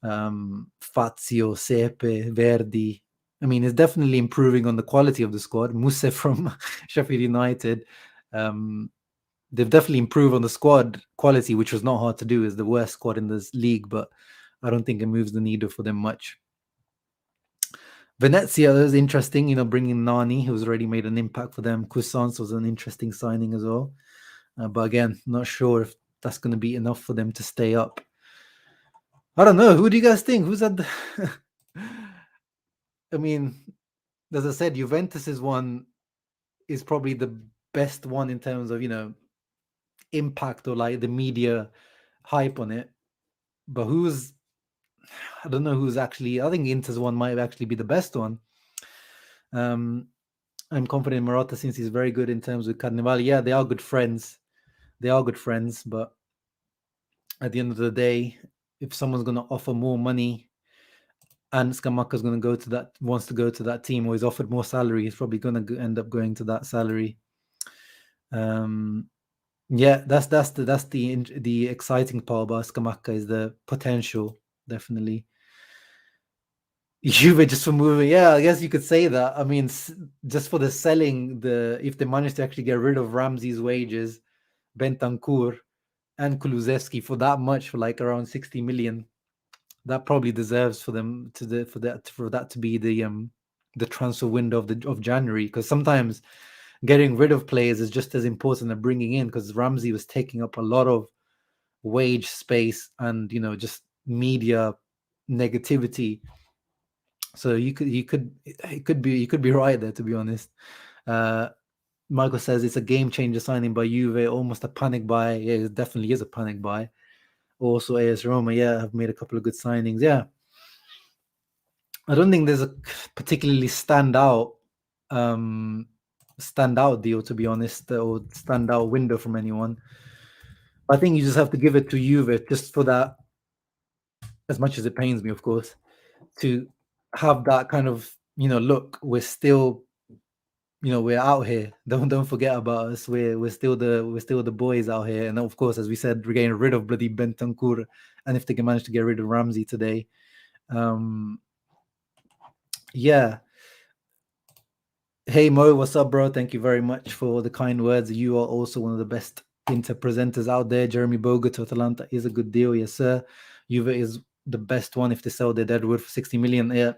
[SPEAKER 1] Fazio, Sepe, Verdi. I mean, it's definitely improving on the quality of the squad. Mousse from Sheffield United. They've definitely improved on the squad quality, which was not hard to do. Is the worst squad in this league, but I don't think it moves the needle for them much. Venezia, that was interesting, bringing Nani, who's already made an impact for them. Cousins was an interesting signing as well. But again, not sure if that's going to be enough for them to stay up. I don't know. Who do you guys think? Who's at the... I mean, as I said, Juventus's one is probably the best one in terms of, impact or like the media hype on it. But I don't know who's actually... I think Inter's one might actually be the best one. I'm confident in Marotta since he's very good in terms of Carnevale. Yeah, they are good friends. But at the end of the day, if someone's going to offer more money and Scamacca's going to wants to go to that team, or is offered more salary, he's probably going to end up going to that salary. Yeah, that's the exciting part about Scamacca, is the potential, definitely. Juve just for moving, yeah, I guess you could say that. I mean, just for the selling, if they manage to actually get rid of Ramsey's wages, Bentancur and Kulusevski for that much, for like around 60 million, that probably deserves for them for that to be the transfer window of January. Because sometimes getting rid of players is just as important as bringing in, because Ramsey was taking up a lot of wage space and just media negativity. So you could be right there, to be honest. Michael says it's a game changer signing by Juve, almost a panic buy. Yeah, it definitely is a panic buy. Also, AS Roma, yeah, have made a couple of good signings. Yeah, I don't think there's a particularly standout deal, to be honest, or standout window from anyone. I think you just have to give it to Juve just for that, as much as it pains me, of course, to have that kind of, look, we're still, we're out here. Don't forget about us. We're still the boys out here. And of course, as we said, we're getting rid of bloody Bentancur, and if they can manage to get rid of Ramsey today, yeah. Hey Mo, what's up, bro? Thank you very much for the kind words. You are also one of the best Inter presenters out there. Jeremy Boga to Atalanta is a good deal, yes sir. Juve is the best one if they sell their Deadwood for 60 million. Yeah,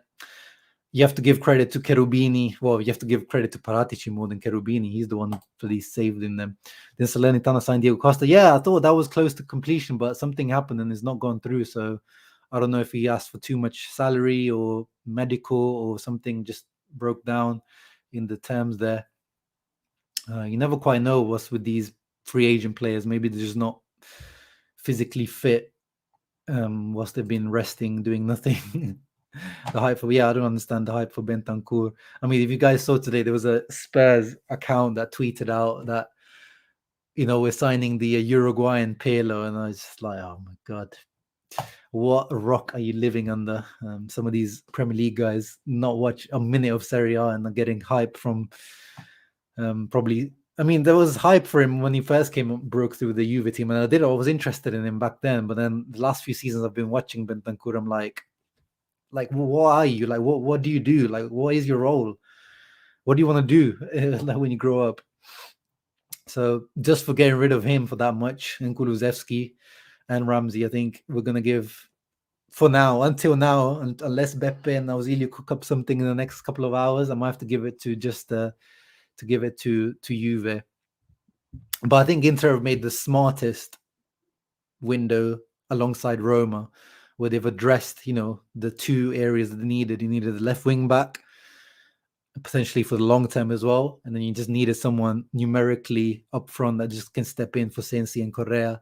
[SPEAKER 1] you have to give credit to Cherubini. Well, you have to give credit to Paratici more than Cherubini. He's the one who really saved in them. Then Salernitana signed Diego Costa. Yeah, I thought that was close to completion, but something happened and it's not gone through. So I don't know if he asked for too much salary or medical or something just broke down in the terms there. You never quite know what's with these free agent players. Maybe they're just not physically fit whilst they've been resting, doing nothing. The hype for I don't understand the hype for Bentancur. I mean, if you guys saw today, there was a Spurs account that tweeted out that we're signing the Uruguayan Pirlo, and I was just like, oh my god, what rock are you living under? Some of these Premier League guys not watch a minute of Serie A and are getting hype from probably. I mean, there was hype for him when he first broke through the Juve team, and I was interested in him back then. But then the last few seasons I've been watching Bentancur, I'm like, what are you? Like, what do you do? Like, what is your role? What do you want to do like when you grow up? So just for getting rid of him for that much, and Kulusevski and Ramsey, I think we're gonna give for now, until now, unless Beppe and Auxilio cook up something in the next couple of hours, I might have to give it to Juve. But I think Inter have made the smartest window alongside Roma, where they've addressed, the two areas that they needed. You needed the left wing back, potentially for the long term as well, and then you just needed someone numerically up front that just can step in for Sensi and Correa,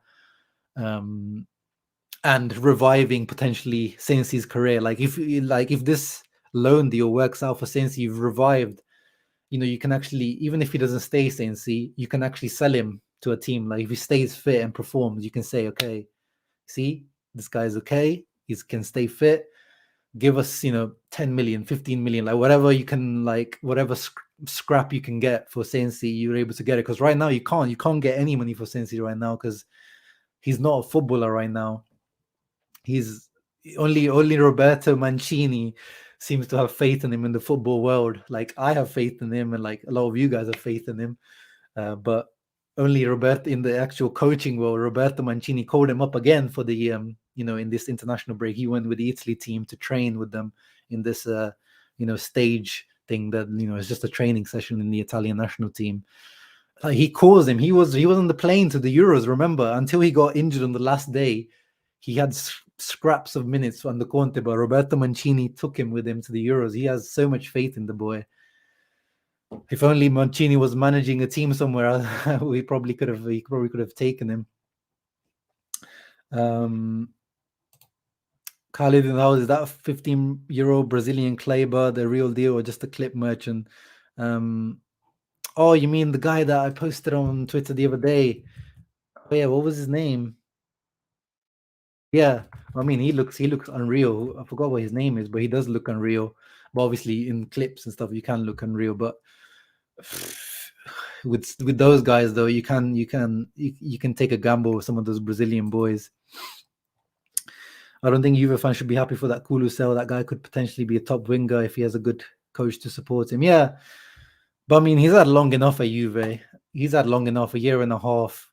[SPEAKER 1] and reviving potentially Sensi's career. Like if this loan deal works out for Sensi, you've revived. You can actually, even if he doesn't stay Sensi, you can actually sell him to a team. Like if he stays fit and performs, you can say, okay, see, this guy's okay. He can stay fit. Give us, 10 million, 15 million, like whatever you can, like whatever scrap you can get for Sensi, you're able to get it. Because right now you can't get any money for Sensi right now because he's not a footballer right now. He's only Roberto Mancini seems to have faith in him in the football world. Like I have faith in him, and like a lot of you guys have faith in him. But only Roberto in the actual coaching world, Roberto Mancini called him up again for the in this international break. He went with the Italy team to train with them in this stage thing that is just a training session in the Italian national team. He calls him. He was on the plane to the Euros, remember, until he got injured on the last day. He had scraps of minutes on the Conte, but Roberto Mancini took him with him to the Euros. He has so much faith in the boy. If only Mancini was managing a team somewhere, he probably could have taken him. Khalid in the house, is that a 15-year-old Brazilian Kleber the real deal or just a clip merchant? Oh, you mean the guy that I posted on Twitter the other day? Oh, yeah, what was his name? Yeah, I mean, he looks unreal. I forgot what his name is, but he does look unreal. But obviously, in clips and stuff, you can look unreal. But with those guys, though, you can take a gamble with some of those Brazilian boys. I don't think Juve fans should be happy for that Kulusevski. That guy could potentially be a top winger if he has a good coach to support him. Yeah, but I mean, he's had long enough at Juve. He's had long enough, a year and a half.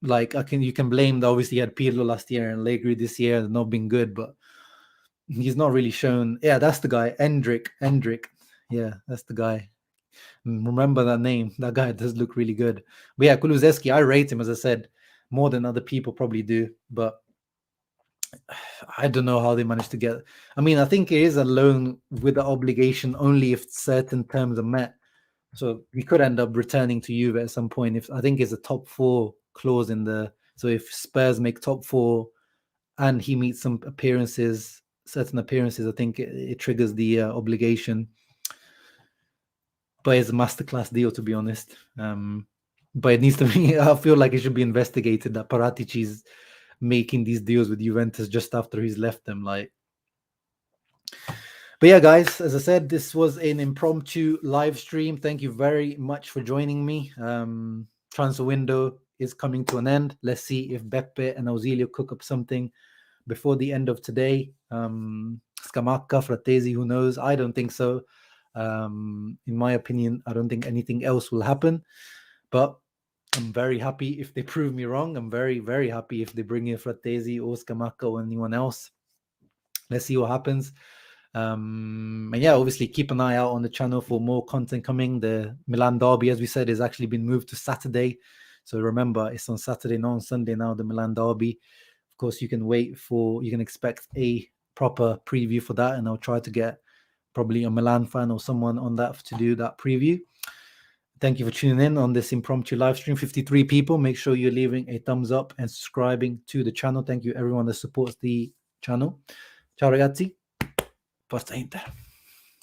[SPEAKER 1] Like you can blame obviously he had Pirlo last year and Allegri this year has not been good, but he's not really shown. Yeah, that's the guy, Endrick. Yeah, that's the guy. Remember that name? That guy does look really good. But yeah, Kulusevski, I rate him, as I said, more than other people probably do. But I don't know how they managed to get. I mean, I think it is a loan with the obligation only if certain terms are met. So he could end up returning to Juve at some point. If I think it's a top 4 clause in the. So if Spurs make top 4 and he meets some certain appearances, I think it triggers the obligation. But it's a masterclass deal, to be honest. But it needs to be. I feel like it should be investigated that Paratici's making these deals with Juventus just after he's left them. Like, but yeah, guys, as I said, this was an impromptu live stream. Thank you very much for joining me. Transfer window is coming to an end. Let's see if Beppe and Auxilio cook up something before the end of today. Scamacca, Fratesi, who knows? I don't think so. In my opinion, I don't think anything else will happen. But I'm very happy if they prove me wrong. I'm very, very happy if they bring in Fratesi or Scamacca or anyone else. Let's see what happens. And yeah, obviously keep an eye out on the channel for more content coming. The Milan derby, as we said, has actually been moved to Saturday. So remember, it's on Saturday, not on Sunday now, the Milan derby. Of course, you can expect a proper preview for that. And I'll try to get probably a Milan fan or someone on that to do that preview. Thank you for tuning in on this impromptu live stream. 53 people. Make sure you're leaving a thumbs up and subscribing to the channel. Thank you everyone that supports the channel. Ciao ragazzi. Forza Inter.